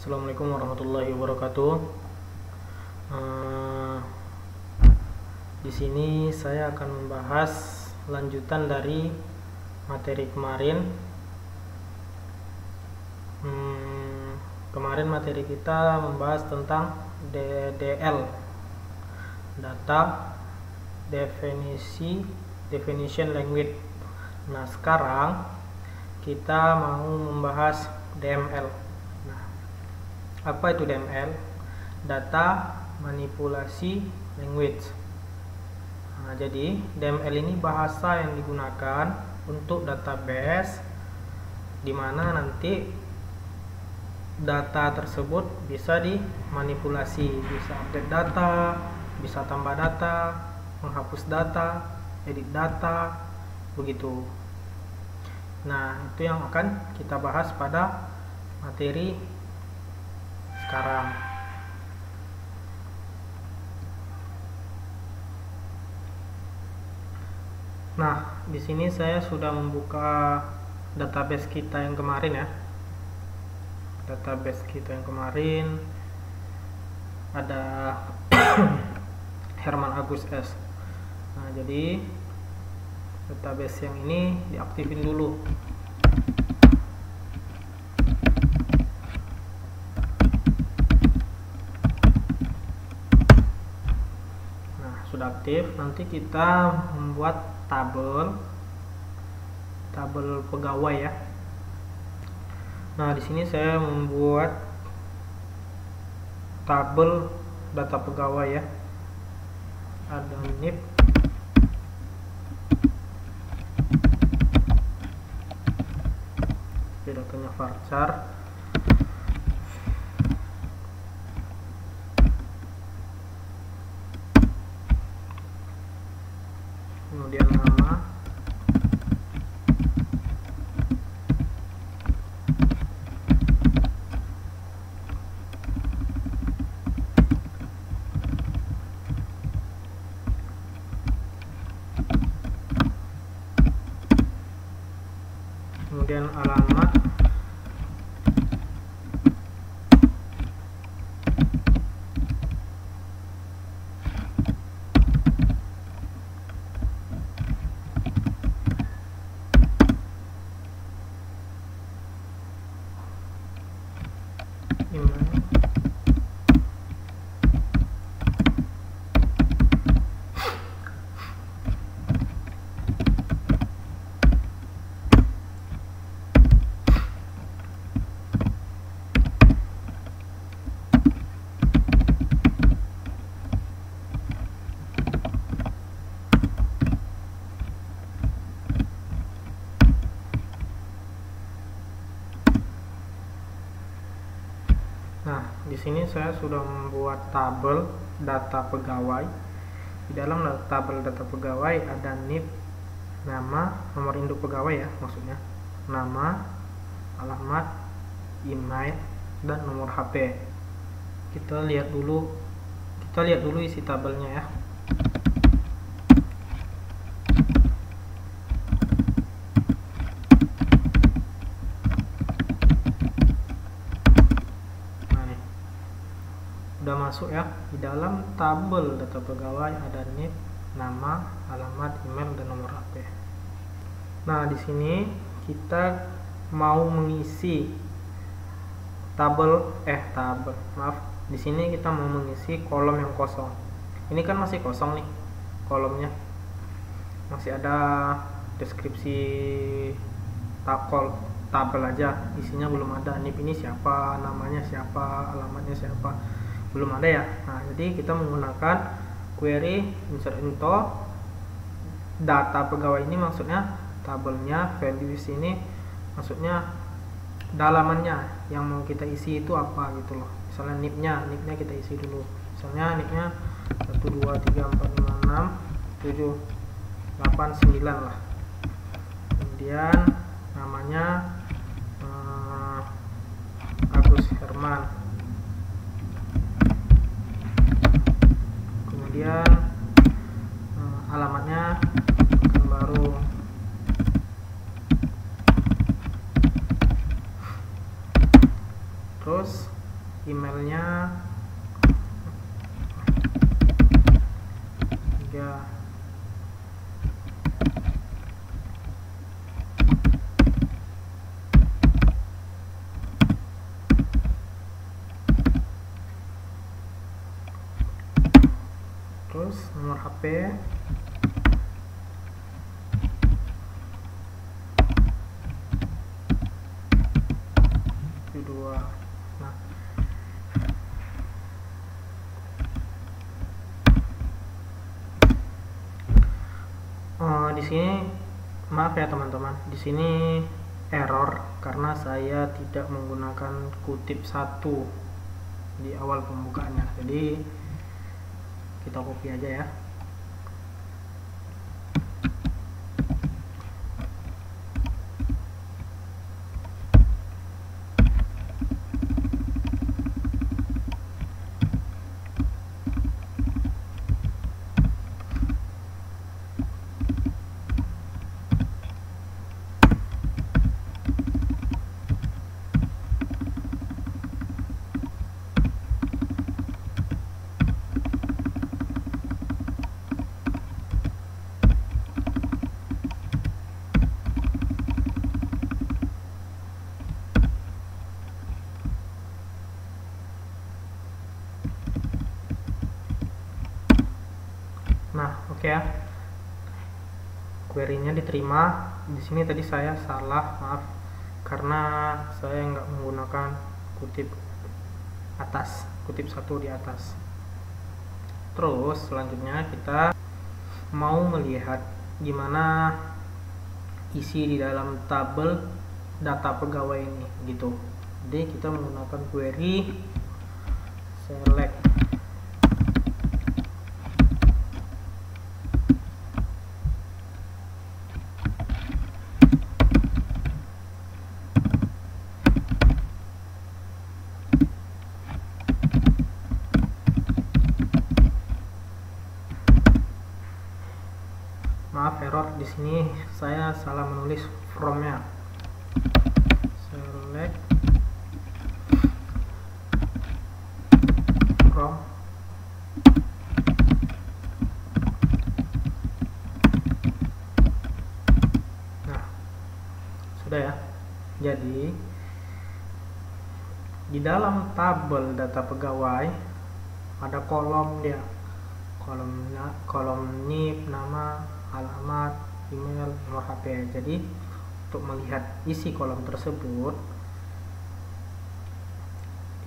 Assalamualaikum warahmatullahi wabarakatuh. Di sini saya akan membahas lanjutan dari materi kemarin. Kemarin materi kita membahas tentang DDL, Data Definition Language. Nah, sekarang kita mau membahas DML. Nah, apa itu DML? Data Manipulasi Language. Nah, jadi DML ini bahasa yang digunakan untuk database, di mana nanti data tersebut bisa dimanipulasi, bisa update data, bisa tambah data, menghapus data, edit data, begitu. Nah, itu yang akan kita bahas pada materi sekarang. Nah, di sini saya sudah membuka database kita yang kemarin ya. Database kita yang kemarin ada Herman Agus S. Nah, jadi database yang ini diaktifin dulu. Nah, sudah aktif. Nanti kita membuat tabel pegawai ya. Nah, di sini saya membuat tabel data pegawai ya. Ada NIP, datanya varchar, kemudian nama, kemudian alamat, email, Nah, di sini saya sudah membuat tabel data pegawai. Di dalam tabel data pegawai ada NIP, nama, nomor induk pegawai ya, maksudnya nama, alamat, email, dan nomor HP. Kita lihat dulu isi tabelnya ya. Udah masuk ya. Di dalam tabel data pegawai ada NIP, nama, alamat, email, dan nomor HP. Nah, di sini kita mau mengisi di sini kita mau mengisi kolom yang kosong. Ini kan masih kosong nih kolomnya, masih ada deskripsi tabel aja, isinya belum ada. NIP ini siapa, namanya siapa, alamatnya siapa, belum ada ya. Nah, jadi kita menggunakan query insert into data pegawai. Ini maksudnya tabelnya, values ini maksudnya dalamannya yang mau kita isi itu apa gitu loh. Misalnya NIP-nya kita isi dulu. Misalnya NIP-nya 1 2 3 4 5 6 7 8 9 lah. Kemudian namanya Agus Herman. Kemudian alamatnya Pekanbaru. Terus emailnya 3. Terus nomor HP, kedua. Nah, di sini maaf ya teman-teman, di sini error karena saya tidak menggunakan kutip 1 di awal pembukaannya. Jadi kita copy aja ya. Nah, oke ya. Query-nya diterima. Di sini tadi saya salah, maaf, karena saya nggak menggunakan kutip atas, kutip 1 di atas. Terus selanjutnya kita mau melihat gimana isi di dalam tabel data pegawai ini gitu. Jadi kita menggunakan query select maaf error di sini saya salah menulis from-nya. Select from. Nah, sudah ya. Jadi di dalam tabel data pegawai ada kolom dia. Kolom NIP, nama, alamat, email, nomor HP. Jadi untuk melihat isi kolom tersebut,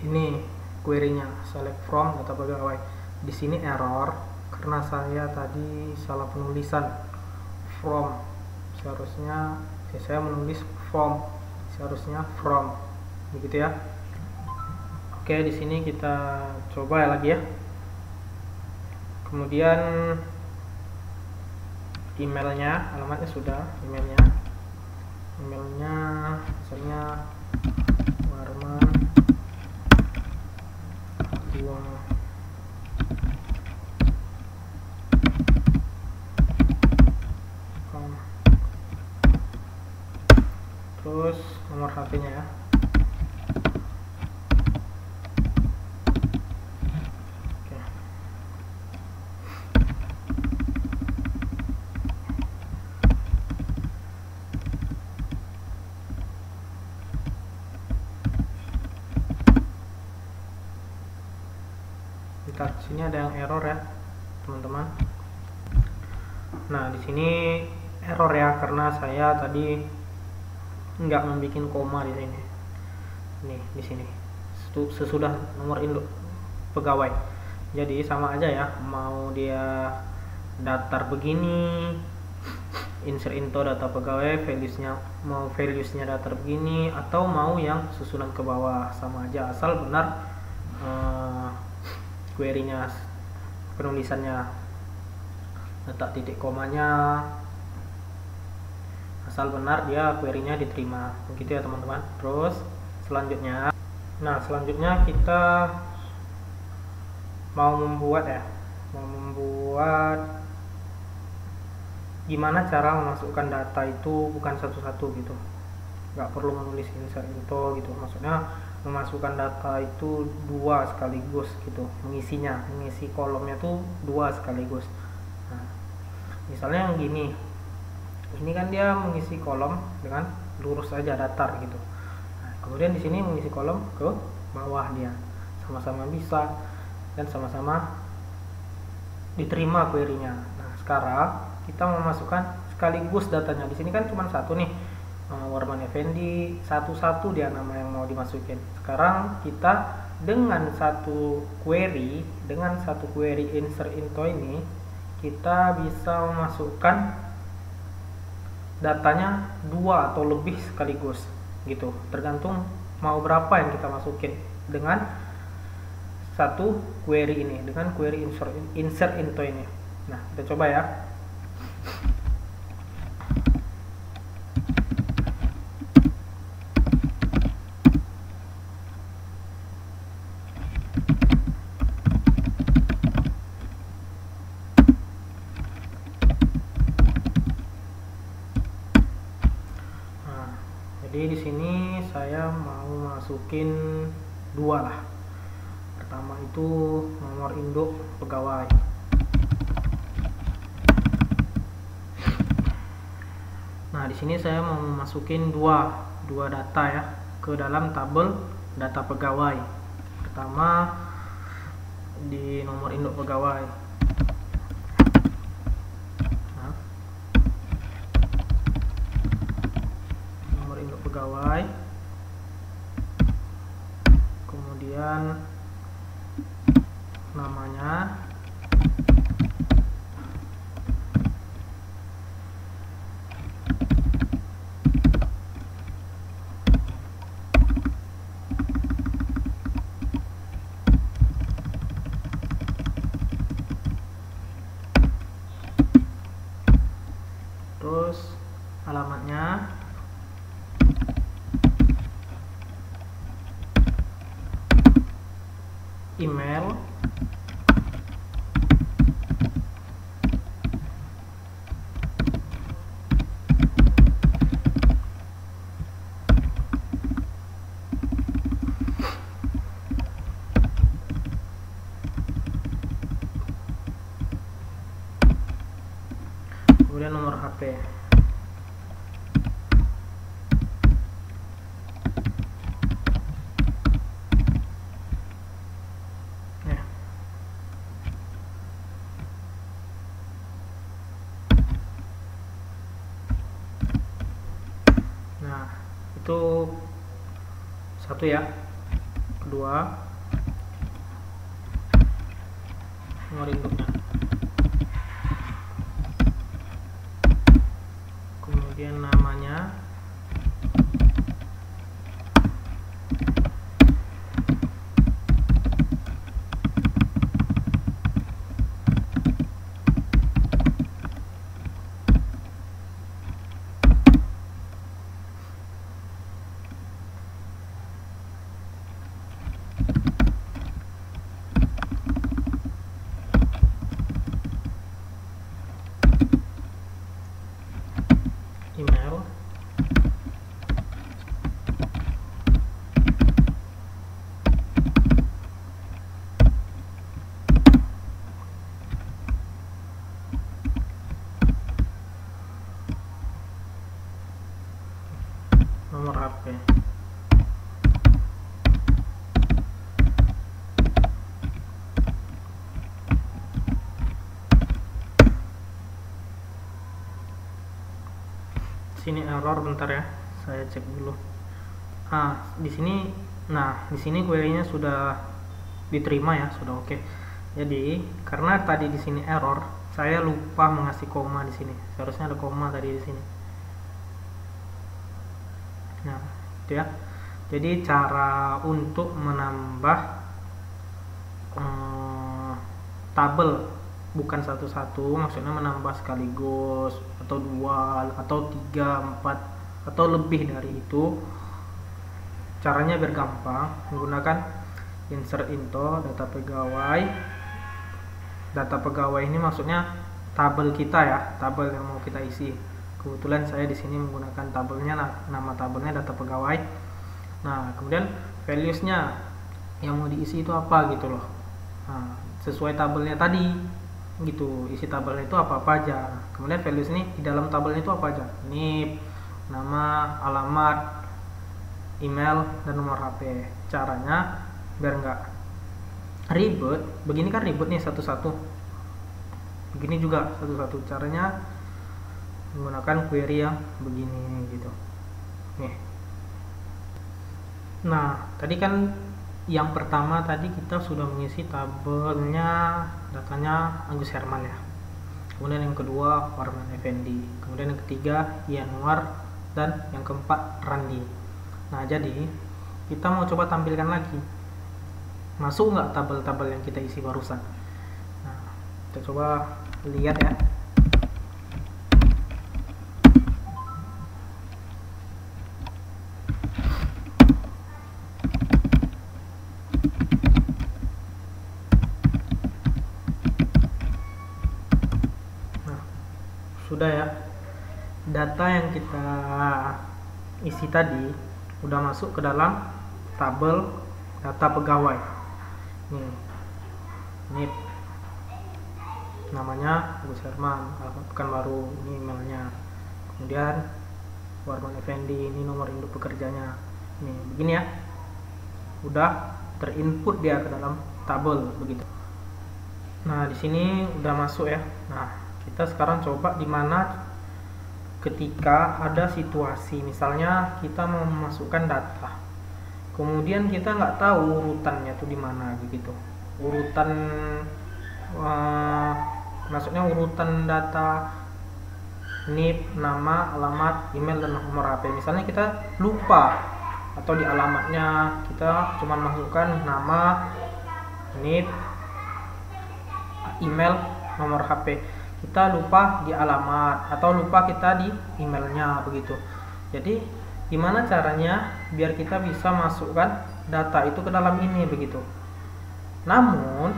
ini query-nya select from data pegawai. Di sini error karena saya tadi salah penulisan from. Seharusnya saya menulis from, seharusnya from. Begitu ya. Oke, di sini kita coba ya lagi ya. Kemudian emailnya, alamatnya sudah, emailnya misalnya Warman 2. Terus nomor HP-nya ya. Sini ada yang error ya teman-teman. Nah, di sini error ya karena saya tadi nggak membuat koma di sini. Nih di sini sesudah nomor induk pegawai. Jadi sama aja ya, mau dia datar begini, insert into data pegawai, mau valuesnya datar begini, atau mau yang susunan ke bawah, sama aja asal benar query-nya, penulisannya, letak titik komanya, asal benar dia query-nya diterima. Begitu ya teman-teman. Terus selanjutnya, kita mau membuat gimana cara memasukkan data itu bukan satu-satu gitu, nggak perlu menulis insert into gitu, maksudnya memasukkan data itu dua sekaligus gitu, mengisi kolomnya tuh dua sekaligus. Nah, misalnya yang gini, ini kan dia mengisi kolom dengan lurus aja, datar gitu. Nah, kemudian di sini mengisi kolom ke bawah, dia sama-sama bisa dan sama-sama diterima query-nya. Nah, sekarang kita memasukkan sekaligus datanya. Di sini kan cuma satu nih, Warman Effendi, satu-satu dia nama yang mau dimasukin. Sekarang kita dengan satu query insert into ini, kita bisa memasukkan datanya dua atau lebih sekaligus gitu, tergantung mau berapa yang kita masukin dengan satu query ini, dengan query insert into ini. Nah, kita coba ya. Jadi di sini saya mau masukin dua lah. Pertama itu nomor induk pegawai. Nah, di sini saya mau masukin dua data ya ke dalam tabel data pegawai. Pertama di nomor induk pegawai. Pegawai, kemudian namanya, terus alamatnya, email, kemudian nomor HP. Nah, itu satu ya. Kedua, nomor induknya. Kemudian namanya, email, nomor HP. Sini error, bentar ya, saya cek dulu. Di sini query-nya sudah diterima ya, sudah oke. Jadi karena tadi di sini error, saya lupa mengasih koma di sini. Seharusnya ada koma tadi di sini. Nah, itu ya. Jadi cara untuk menambah tabel bukan satu-satu, maksudnya menambah sekaligus atau dua atau tiga, empat atau lebih dari itu, caranya biar gampang menggunakan insert into data pegawai. Data pegawai ini maksudnya tabel kita ya, tabel yang mau kita isi. Kebetulan saya di sini menggunakan tabelnya, nama tabelnya data pegawai. Nah, kemudian values-nya yang mau diisi itu apa gitu loh. Nah, sesuai tabelnya tadi gitu, isi tabelnya itu apa-apa aja. Kemudian values ini di dalam tabelnya itu apa aja, NIP, nama, alamat, email, dan nomor HP. Caranya biar nggak ribet, begini kan ribet nih satu-satu, begini juga satu-satu. Caranya menggunakan query yang begini gitu nih. Nah, tadi kan yang pertama tadi kita sudah mengisi tabelnya, datanya Agus Herman ya. Kemudian yang kedua Warman Effendi. Kemudian yang ketiga Yanuar, dan yang keempat Randi. Nah, jadi kita mau coba tampilkan lagi, masuk nggak tabel-tabel yang kita isi barusan. Nah, kita coba lihat ya. Sudah ya, data yang kita isi tadi udah masuk ke dalam tabel data pegawai. Nih, ini namanya Agus Herman, Pekanbaru, ini emailnya. Kemudian Warman Effendi, ini nomor induk pekerjanya. Nih, begini ya, udah terinput dia ke dalam tabel begitu. Nah, di sini udah masuk ya. Nah, kita sekarang coba di mana ketika ada situasi, misalnya kita mau memasukkan data, kemudian kita nggak tahu urutannya tuh di mana gitu. Urutan maksudnya urutan data NIP, nama, alamat, email, dan nomor HP. Misalnya kita lupa, atau di alamatnya kita cuma masukkan nama, NIP, email, nomor HP. Kita lupa di alamat, atau lupa kita di emailnya begitu. Jadi gimana caranya biar kita bisa masukkan data itu ke dalam ini begitu. Namun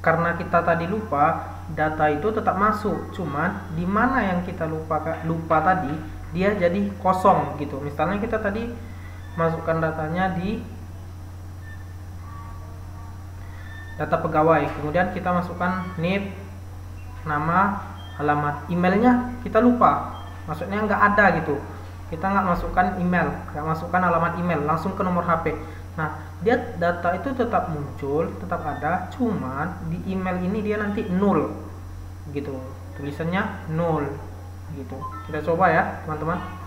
karena kita tadi lupa, data itu tetap masuk, cuman di mana yang kita lupa tadi dia jadi kosong gitu. Misalnya kita tadi masukkan datanya di data pegawai, kemudian kita masukkan NIP, nama, alamat, emailnya kita lupa, maksudnya nggak ada gitu. Kita nggak masukkan email, nggak masukkan alamat email, langsung ke nomor HP. Nah, dia data itu tetap muncul, tetap ada, cuman di email ini dia nanti 0 gitu, tulisannya 0 gitu. Kita coba ya teman-teman.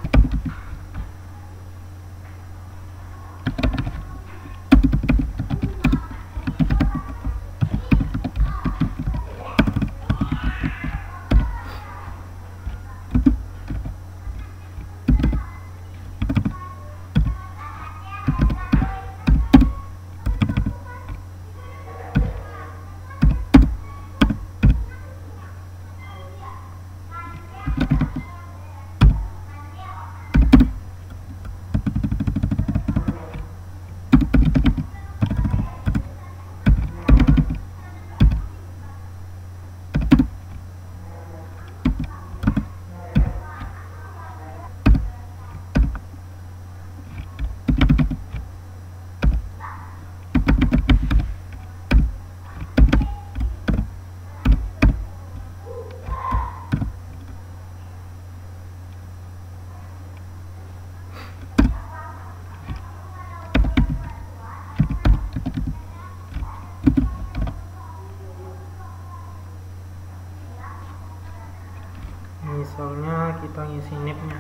Misalnya kita ngisi NIP-nya,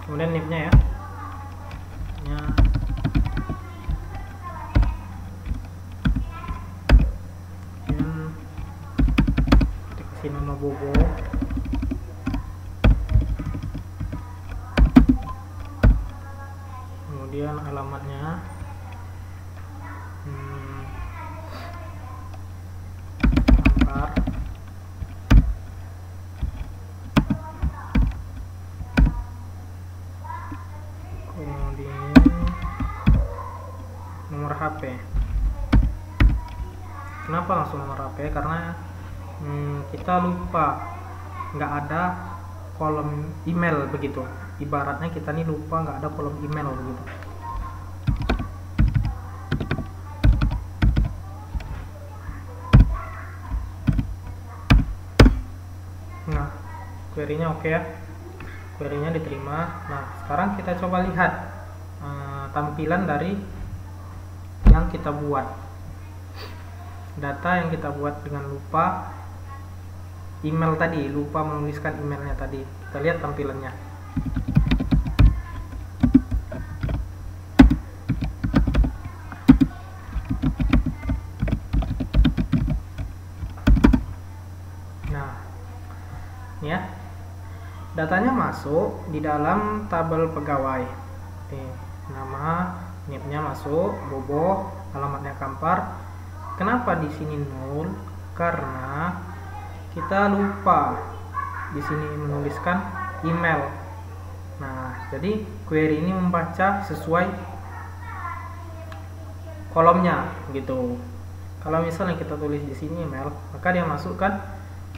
kemudian NIP-nya ya, kemudian kita kasih nama Bobo, kemudian alamatnya Ampar, kemudian nomor HP. Kenapa langsung nomor HP? Karena kita lupa, nggak ada kolom email begitu. ibaratnya kita nih lupa nggak ada kolom email begitu. Nah, query-nya oke ya, query-nya diterima. Nah, sekarang kita coba lihat tampilan dari yang kita buat, data yang kita buat dengan lupa email tadi, lupa menuliskan emailnya tadi. Kita lihat tampilannya. Nah, ya, datanya masuk di dalam tabel pegawai. Nih, nama, NIP-nya masuk, boboh, alamatnya Kampar. Kenapa di sini 0? Karena kita lupa di sini menuliskan email. Nah, jadi query ini membaca sesuai kolomnya gitu. Kalau misalnya kita tulis di sini email, maka dia masukkan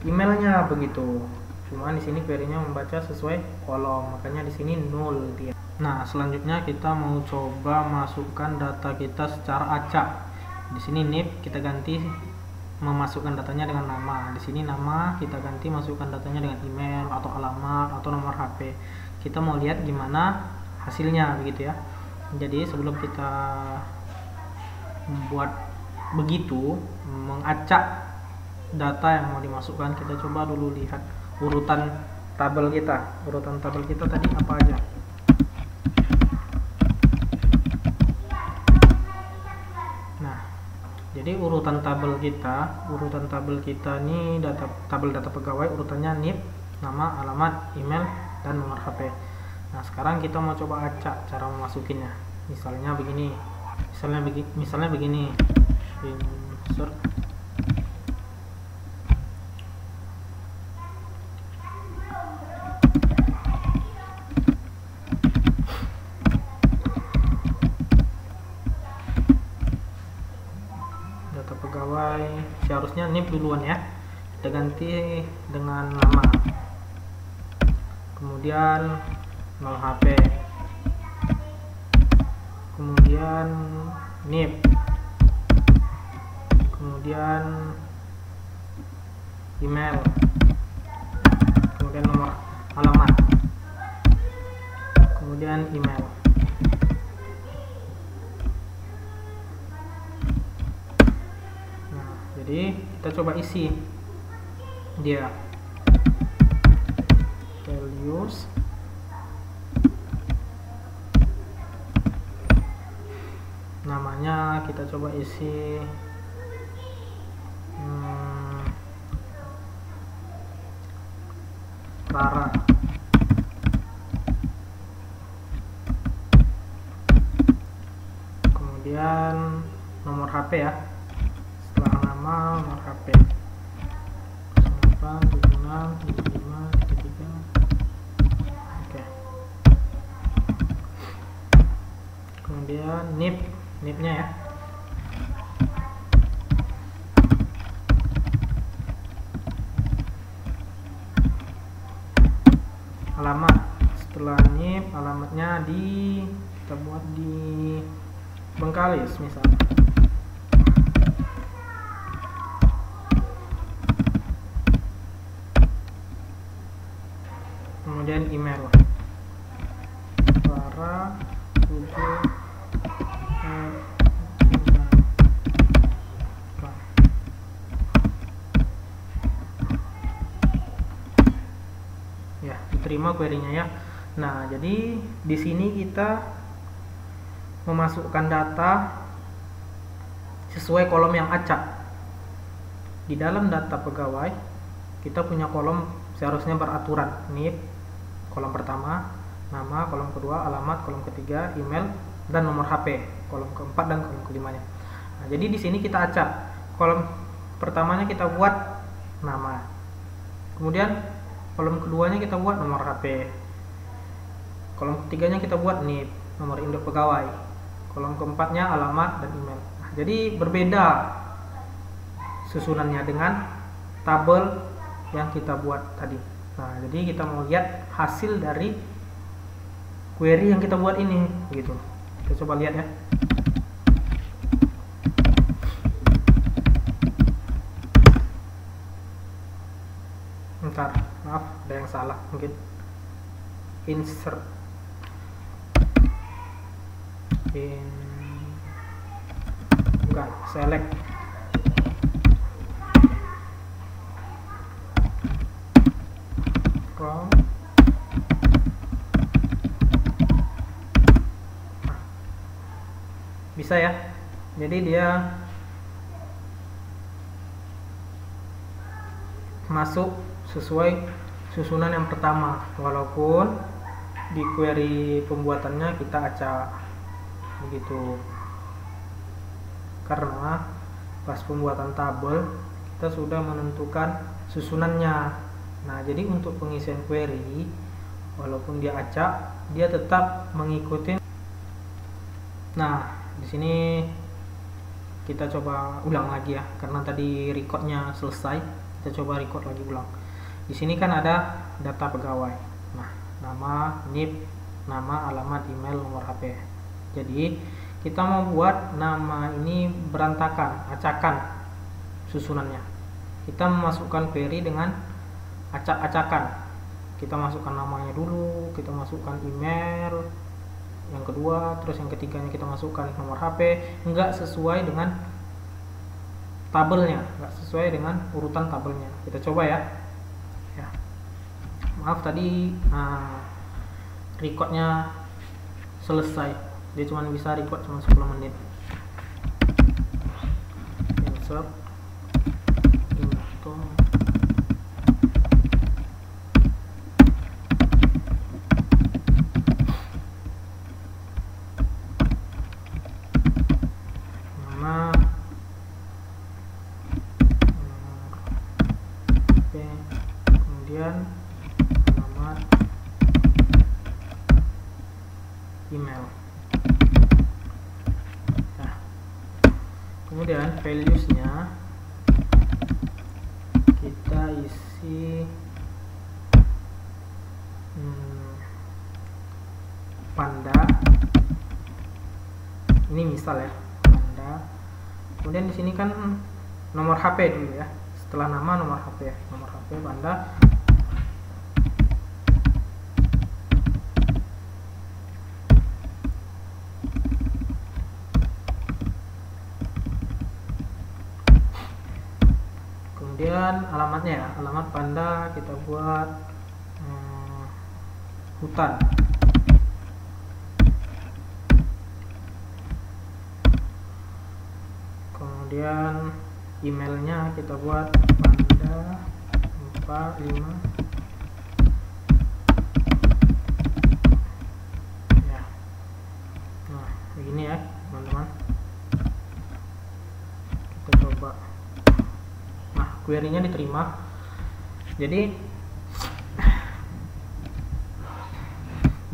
emailnya begitu. Cuma di sini query-nya membaca sesuai kolom, makanya di sini 0 dia. Nah, selanjutnya kita mau coba masukkan data kita secara acak. Di sini NIP kita ganti memasukkan datanya dengan nama. Di sini nama kita ganti masukkan datanya dengan email atau alamat atau nomor HP. Kita mau lihat gimana hasilnya begitu ya. Jadi sebelum kita membuat begitu, mengacak data yang mau dimasukkan, kita coba dulu lihat urutan tabel kita. Urutan tabel kita tadi apa aja? Nah, jadi urutan tabel kita ini tabel data pegawai, urutannya NIP, nama, alamat, email, dan nomor HP. Nah, sekarang kita mau coba acak cara memasukinnya. Misalnya begini. Insert data pegawai, seharusnya NIP duluan ya, kita ganti dengan nama, kemudian nomor HP, kemudian NIP, kemudian email, kemudian nomor alamat, kemudian email. Jadi kita coba isi dia values, namanya kita coba isi Rara, kemudian nomor HP ya, nomor HP 08767533. Oke. Kemudian NIP-nya ya. Alamat, setelah NIP alamatnya kita buat di Bengkalis misalnya. Kemudian email para 7 ya, diterima query-nya ya. Nah, jadi di sini kita memasukkan data sesuai kolom yang acak. Di dalam data pegawai kita punya kolom seharusnya beraturan. NIP kolom pertama, nama, kolom kedua, alamat, kolom ketiga, email, dan nomor HP, kolom keempat dan kolom kelimanya. Nah, jadi di sini kita acak. Kolom pertamanya kita buat nama, kemudian kolom keduanya kita buat nomor HP, kolom ketiganya kita buat NIP, nomor induk pegawai, kolom keempatnya alamat dan email. Nah, jadi berbeda susunannya dengan tabel yang kita buat tadi. Nah, jadi kita mau lihat hasil dari query yang kita buat ini gitu. Kita coba lihat ya. Bentar, maaf ada yang salah mungkin. Insert bukan, select from bisa ya. Jadi dia masuk sesuai susunan yang pertama, walaupun di query pembuatannya kita acak begitu, karena pas pembuatan tabel kita sudah menentukan susunannya. Nah, jadi untuk pengisian query walaupun dia acak, dia tetap mengikuti. Nah, di sini kita coba ulang lagi ya, karena tadi recordnya selesai. Kita coba record lagi ulang. Di sini kan ada data pegawai. Nah, nama, NIP, nama, alamat, email, nomor HP. Jadi kita mau buat nama ini berantakan, acakan susunannya. Kita memasukkan query dengan acak-acakan. Kita masukkan namanya dulu, kita masukkan email, yang kedua, terus yang ketiganya kita masukkan nomor HP. Enggak sesuai dengan tabelnya, enggak sesuai dengan urutan tabelnya. Kita coba ya. Maaf tadi recordnya selesai, dia cuma bisa record cuma 10 menit. Insert into nama, kemudian alamat, email. Nah, kemudian values-nya kita isi panda. Ini misal ya, panda. Kemudian di sini kan nomor HP dulu ya. Setelah nama nomor HP, nomor HP panda. Kemudian alamatnya ya, alamat panda kita buat hutan. Kemudian emailnya kita buat panda 45 ya. Nah, begini ya teman-teman. Kita coba. Nah, query-nya diterima.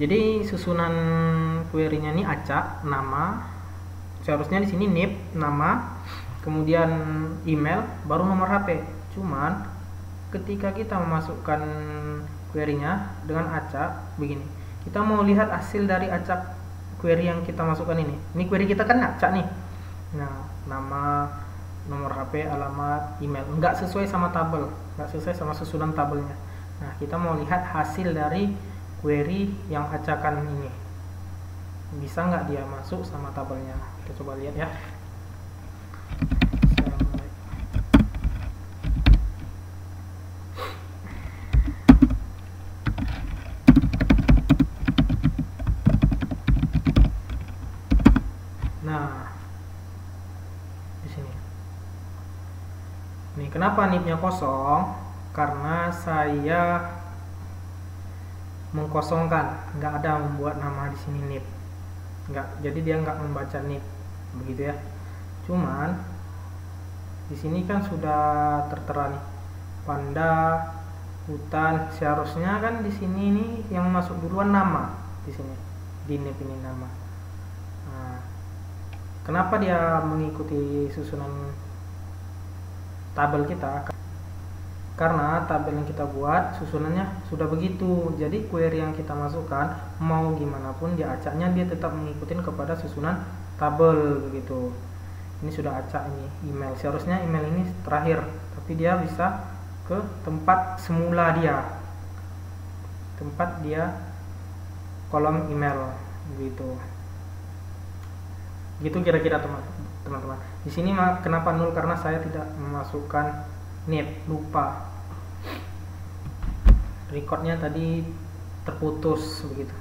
Jadi susunan query-nya ini acak, nama. Seharusnya di sini NIP, nama, kemudian email, baru nomor HP. Cuman ketika kita memasukkan query-nya dengan acak begini, kita mau lihat hasil dari acak query yang kita masukkan ini. Ini query kita kan acak nih. Nah, nama, nomor HP, alamat, email, enggak sesuai sama tabel, enggak sesuai sama susunan tabelnya. Nah, kita mau lihat hasil dari query yang acakan ini, bisa nggak dia masuk sama tabelnya. Kita coba lihat ya. Nah, di sini. Nih, kenapa NIP-nya kosong? Karena saya mengkosongkan, nggak ada membuat nama di sini NIP. Nggak, jadi dia nggak membaca NIP, begitu ya. Cuman di sini kan sudah tertera nih panda, hutan. Seharusnya kan di sini nih yang masuk duluan nama di sini, di NIP ini nama. Nah, kenapa dia mengikuti susunan tabel kita? karena tabel yang kita buat susunannya sudah begitu. Jadi query yang kita masukkan mau gimana pun dia acaknya dia tetap mengikuti kepada susunan tabel begitu. Ini sudah acak ini email, seharusnya email ini terakhir, tapi dia bisa ke tempat semula dia, tempat dia kolom email begitu. Gitu kira-kira teman-teman. Di sini kenapa 0 karena saya tidak memasukkan NIP, lupa. Recordnya tadi terputus begitu.